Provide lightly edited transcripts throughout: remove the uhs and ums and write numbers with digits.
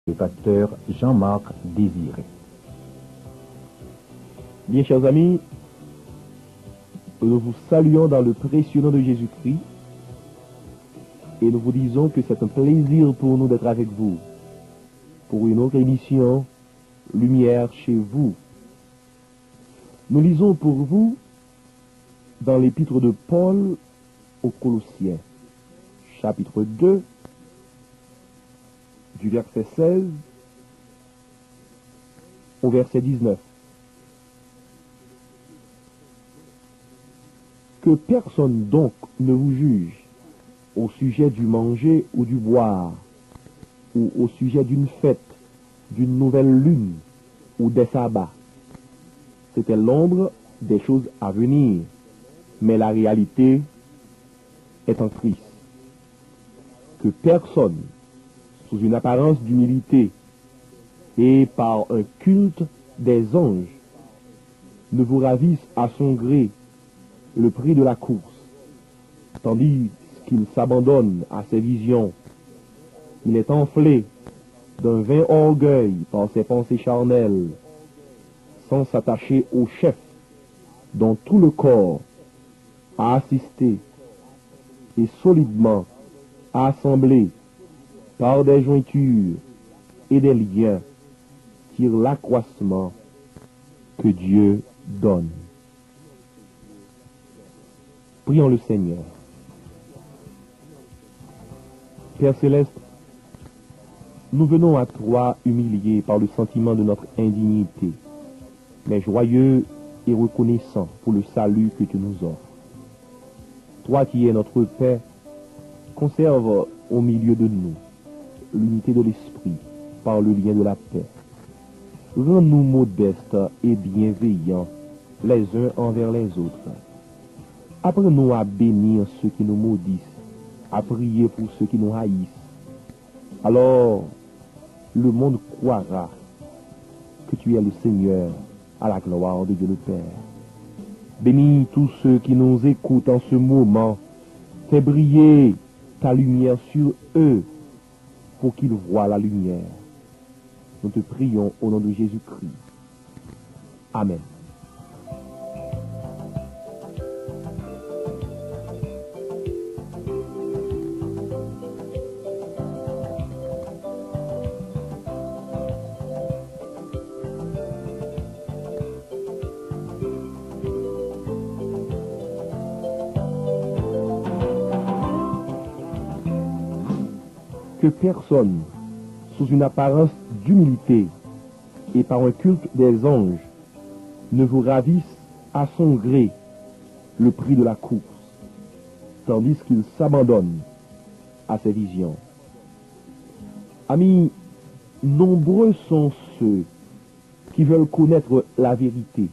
Le pasteur Jean-Marc Désiré. Bien, chers amis, nous vous saluons dans le précieux nom de Jésus-Christ et nous vous disons que c'est un plaisir pour nous d'être avec vous pour une autre émission Lumière chez vous. Nous lisons pour vous dans l'épître de Paul aux Colossiens, chapitre 2, du verset 16 au verset 19. Que personne donc ne vous juge au sujet du manger ou du boire, ou au sujet d'une fête, d'une nouvelle lune ou des sabbats. C'était l'ombre des choses à venir, mais la réalité est en Christ. Que personne, sous une apparence d'humilité et par un culte des anges, ne vous ravisse à son gré le prix de la course, tandis qu'il s'abandonne à ses visions. Il est enflé d'un vain orgueil par ses pensées charnelles, sans s'attacher au chef dont tout le corps a assisté et solidement assemblé par des jointures et des liens tire l'accroissement que Dieu donne. Prions le Seigneur. Père Céleste, nous venons à toi humiliés par le sentiment de notre indignité, mais joyeux et reconnaissants pour le salut que tu nous offres. Toi qui es notre Père, conserve au milieu de nous l'unité de l'esprit par le lien de la paix. Rends-nous modestes et bienveillants les uns envers les autres. Apprends-nous à bénir ceux qui nous maudissent, à prier pour ceux qui nous haïssent. Alors, le monde croira que tu es le Seigneur, à la gloire de Dieu le Père. Bénis tous ceux qui nous écoutent en ce moment. Fais briller ta lumière sur eux pour qu'ils voient la lumière. Nous te prions au nom de Jésus-Christ. Amen. Que personne, sous une apparence d'humilité et par un culte des anges, ne vous ravisse à son gré le prix de la course, tandis qu'il s'abandonne à ses visions. Amis, nombreux sont ceux qui veulent connaître la vérité.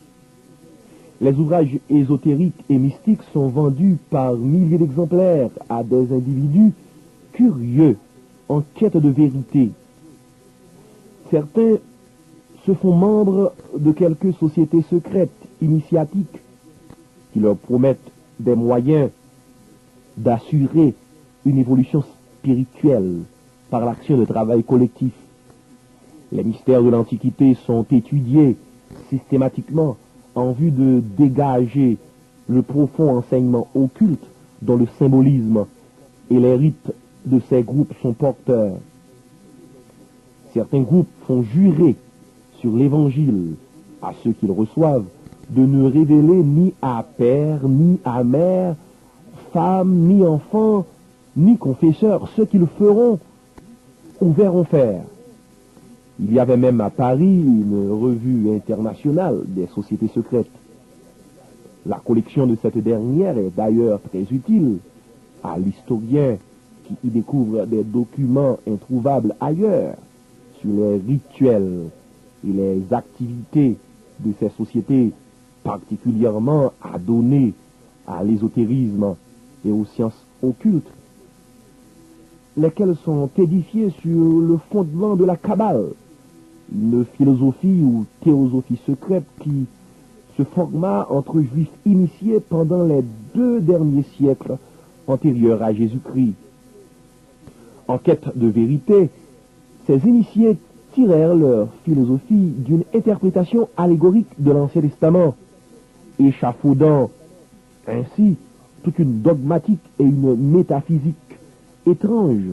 Les ouvrages ésotériques et mystiques sont vendus par milliers d'exemplaires à des individus curieux en quête de vérité. Certains se font membres de quelques sociétés secrètes, initiatiques, qui leur promettent des moyens d'assurer une évolution spirituelle par l'action de travail collectif. Les mystères de l'Antiquité sont étudiés systématiquement en vue de dégager le profond enseignement occulte dont le symbolisme et les rites de ces groupes sont porteurs. Certains groupes font jurer sur l'évangile à ceux qu'ils reçoivent de ne révéler ni à père, ni à mère, femme, ni enfant, ni confesseur ce qu'ils feront ou verront faire. Il y avait même à Paris une revue internationale des sociétés secrètes. La collection de cette dernière est d'ailleurs très utile à l'historien qui y découvre des documents introuvables ailleurs sur les rituels et les activités de ces sociétés particulièrement adonnées à l'ésotérisme et aux sciences occultes, lesquelles sont édifiées sur le fondement de la Kabbale, une philosophie ou théosophie secrète qui se forma entre juifs initiés pendant les 2 derniers siècles antérieurs à Jésus-Christ. En quête de vérité, Ces initiés tirèrent leur philosophie d'une interprétation allégorique de l'Ancien Testament, échafaudant ainsi toute une dogmatique et une métaphysique étrange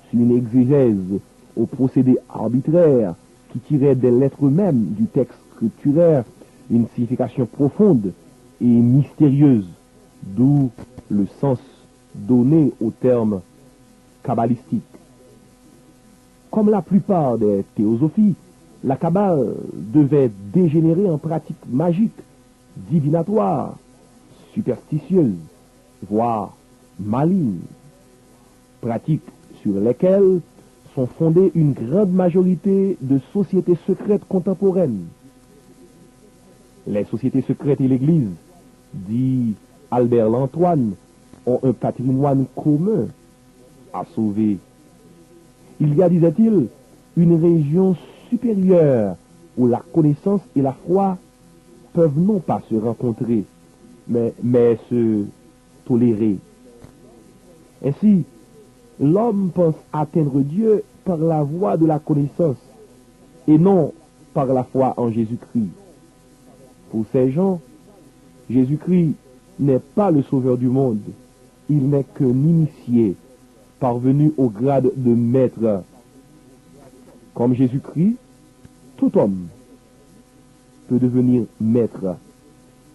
sur une exégèse au procédé arbitraire qui tirait des lettres mêmes du texte scripturaire une signification profonde et mystérieuse, d'où le sens donné au terme kabbalistique. Comme la plupart des théosophies, la Kabbale devait dégénérer en pratiques magiques, divinatoires, superstitieuses, voire malignes, pratiques sur lesquelles sont fondées une grande majorité de sociétés secrètes contemporaines. Les sociétés secrètes et l'Église, dit Albert Lantoine, ont un patrimoine commun à sauver. Il y a, disait-il, une région supérieure où la connaissance et la foi peuvent non pas se rencontrer, mais se tolérer. Ainsi, l'homme pense atteindre Dieu par la voie de la connaissance et non par la foi en Jésus-Christ. Pour ces gens, Jésus-Christ n'est pas le sauveur du monde, il n'est qu'un initié parvenu au grade de maître. Comme Jésus-Christ, tout homme peut devenir maître.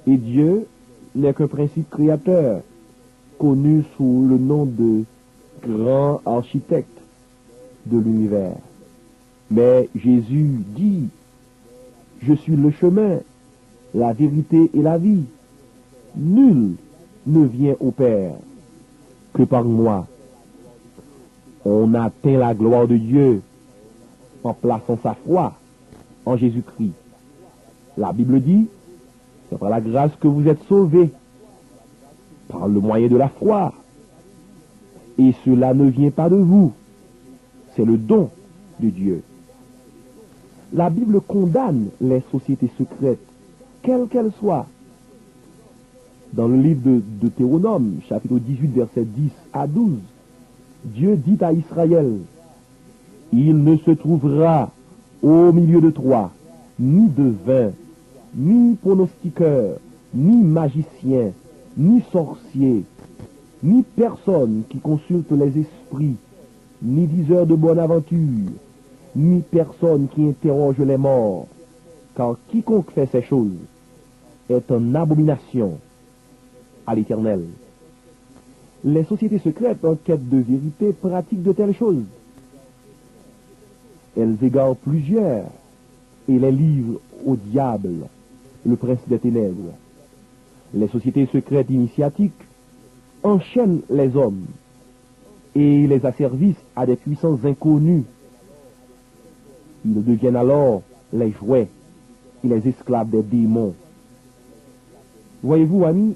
Et Dieu n'est qu'un principe créateur, connu sous le nom de grand architecte de l'univers. Mais Jésus dit, je suis le chemin, la vérité et la vie. Nul ne vient au Père que par moi. On atteint la gloire de Dieu en plaçant sa foi en Jésus-Christ. La Bible dit, c'est par la grâce que vous êtes sauvés, par le moyen de la foi. Et cela ne vient pas de vous, c'est le don de Dieu. La Bible condamne les sociétés secrètes, quelles qu'elles soient. Dans le livre de Deutéronome, chapitre 18, versets 10 à 12, Dieu dit à Israël, « Il ne se trouvera au milieu de toi ni devin, ni pronostiqueur, ni magicien, ni sorcier, ni personne qui consulte les esprits, ni diseur de bonne aventure, ni personne qui interroge les morts, car quiconque fait ces choses est en abomination à l'Éternel. » Les sociétés secrètes en quête de vérité pratiquent de telles choses. Elles égarent plusieurs et les livrent au diable, le prince des ténèbres. Les sociétés secrètes initiatiques enchaînent les hommes et les asservissent à des puissances inconnues. Ils deviennent alors les jouets et les esclaves des démons. Voyez-vous, amis,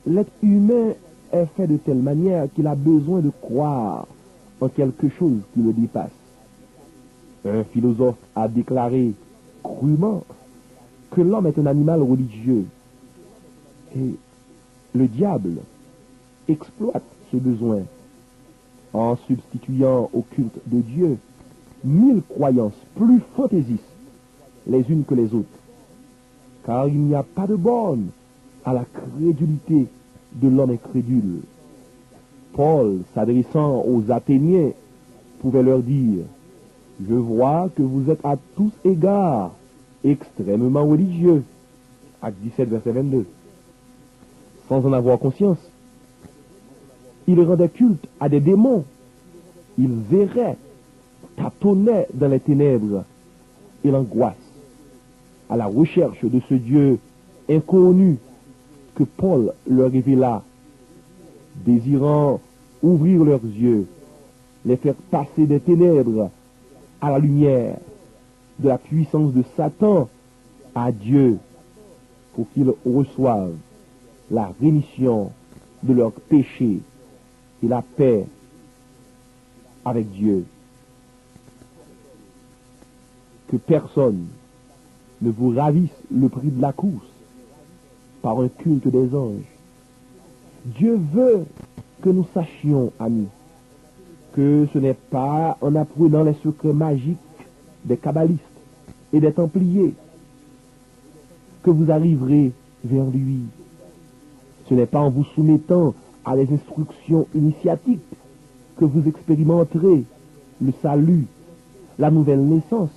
l'être humain est fait de telle manière qu'il a besoin de croire en quelque chose qui le dépasse. Un philosophe a déclaré crûment que l'homme est un animal religieux. Et le diable exploite ce besoin en substituant au culte de Dieu 1000 croyances plus fantaisistes les unes que les autres. Car il n'y a pas de borne à la crédulité de l'homme incrédule. Paul, s'adressant aux Athéniens, pouvait leur dire, « Je vois que vous êtes à tous égards extrêmement religieux. » Acte 17, verset 22. Sans en avoir conscience, ils rendaient culte à des démons. Ils erraient, tâtonnaient dans les ténèbres et l'angoisse, à la recherche de ce Dieu inconnu que Paul leur révéla, désirant ouvrir leurs yeux, les faire passer des ténèbres à la lumière, de la puissance de Satan à Dieu, pour qu'ils reçoivent la rémission de leurs péchés et la paix avec Dieu. Que personne ne vous ravisse le prix de la course par un culte des anges. Dieu veut que nous sachions, amis, que ce n'est pas en apprenant les secrets magiques des kabbalistes et des templiers que vous arriverez vers lui. Ce n'est pas en vous soumettant à les instructions initiatiques que vous expérimenterez le salut, la nouvelle naissance.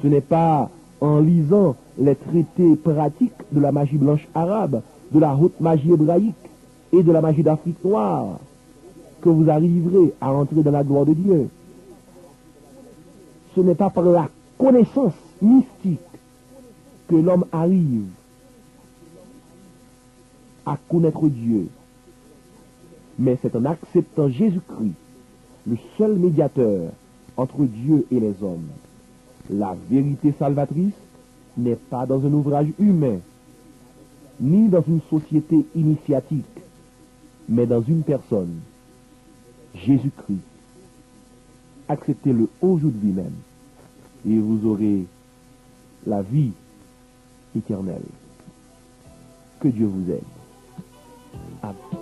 Ce n'est pas en lisant les traités pratiques de la magie blanche arabe, de la haute magie hébraïque et de la magie d'Afrique noire que vous arriverez à entrer dans la gloire de Dieu. Ce n'est pas par la connaissance mystique que l'homme arrive à connaître Dieu, mais c'est en acceptant Jésus-Christ, le seul médiateur entre Dieu et les hommes. La vérité salvatrice n'est pas dans un ouvrage humain, ni dans une société initiatique, mais dans une personne, Jésus-Christ. Acceptez-le aujourd'hui même, et vous aurez la vie éternelle. Que Dieu vous aime. Amen.